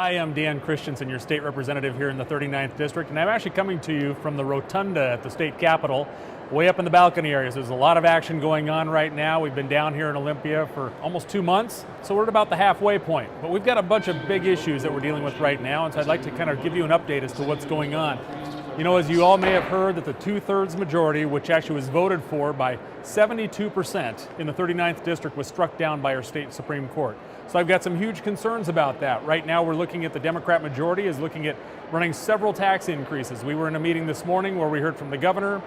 Hi, I'm Dan Christiansen, your state representative here in the 39th District, and I'm actually coming to you from the rotunda at the state capitol, way up in the balcony areas. There's a lot of action going on right now. We've been down here in Olympia for almost 2 months, so we're at about the halfway point. But we've got a bunch of big issues that we're dealing with right now, and so I'd like to kind of give you an update as to what's going on. You know, as you all may have heard, that the 2/3 majority, which actually was voted for by 72% in the 39th District, was struck down by our state Supreme Court. So I've got some huge concerns about that. Right now we're looking at the Democrat majority is looking at running several tax increases. We were in a meeting this morning where we heard from the governor,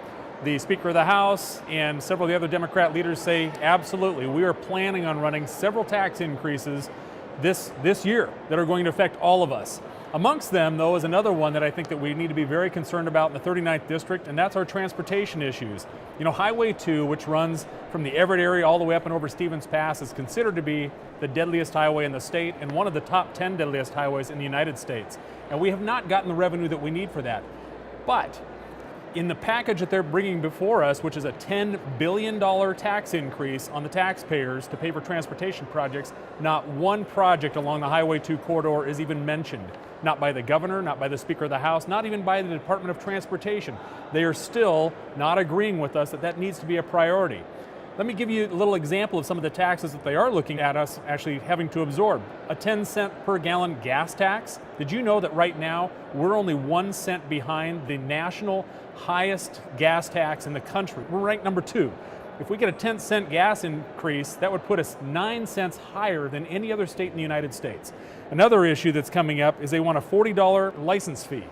the Speaker of the House, and several of the other Democrat leaders say, absolutely, we are planning on running several tax increases this year that are going to affect all of us. Amongst them, though, is another one that I think that we need to be very concerned about in the 39th District, and that's our transportation issues. You know, Highway 2, which runs from the Everett area all the way up and over Stevens Pass, is considered to be the deadliest highway in the state and one of the top 10 deadliest highways in the United States. And we have not gotten the revenue that we need for that. But in the package that they're bringing before us, which is a $10 billion tax increase on the taxpayers to pay for transportation projects, not one project along the Highway 2 corridor is even mentioned. Not by the governor, not by the Speaker of the House, not even by the Department of Transportation. They are still not agreeing with us that that needs to be a priority. Let me give you a little example of some of the taxes that they are looking at us actually having to absorb. A 10-cent per gallon gas tax. Did you know that right now we're only 1 cent behind the national highest gas tax in the country? We're ranked number 2. If we get a 10-cent gas increase, that would put us 9 cents higher than any other state in the United States. Another issue that's coming up is they want a $40 license fee.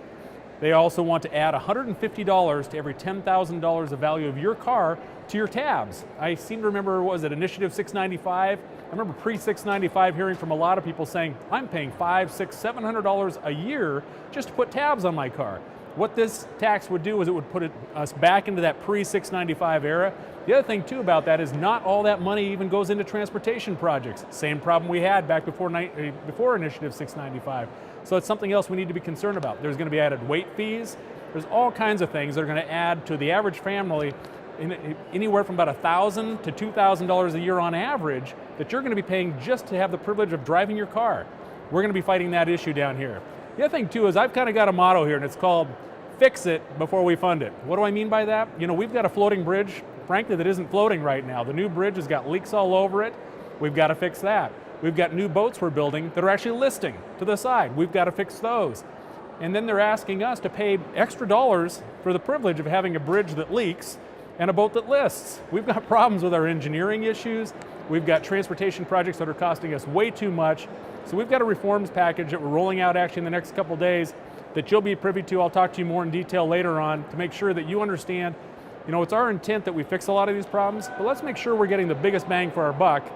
They also want to add $150 to every $10,000 of value of your car to your tabs. I seem to remember, what was it, Initiative 695? I remember pre-695 hearing from a lot of people saying, I'm paying $500, $600, $700 a year just to put tabs on my car. What this tax would do is it would put us back into that pre-695 era. The other thing too about that is not all that money even goes into transportation projects. Same problem we had back before Initiative 695. So it's something else we need to be concerned about. There's going to be added weight fees. There's all kinds of things that are going to add to the average family anywhere from about $1,000 to $2,000 a year on average that you're going to be paying just to have the privilege of driving your car. We're going to be fighting that issue down here. The other thing too is I've kind of got a motto here, and it's called fix it before we fund it. What do I mean by that? You know, we've got a floating bridge, frankly, that isn't floating right now. The new bridge has got leaks all over it. We've got to fix that. We've got new boats we're building that are actually listing to the side. We've got to fix those. And then they're asking us to pay extra dollars for the privilege of having a bridge that leaks and a boat that lists. We've got problems with our engineering issues. We've got transportation projects that are costing us way too much. So we've got a reforms package that we're rolling out actually in the next couple days that you'll be privy to. I'll talk to you more in detail later on to make sure that you understand, you know, it's our intent that we fix a lot of these problems, but let's make sure we're getting the biggest bang for our buck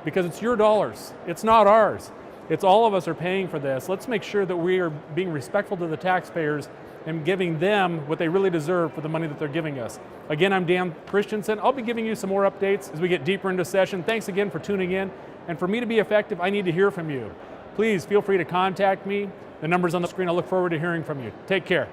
because it's your dollars. It's not ours. It's all of us are paying for this. Let's make sure that we are being respectful to the taxpayers and giving them what they really deserve for the money that they're giving us. Again, I'm Dan Christiansen. I'll be giving you some more updates as we get deeper into session. Thanks again for tuning in. And for me to be effective, I need to hear from you. Please feel free to contact me. The number's on the screen. I look forward to hearing from you. Take care.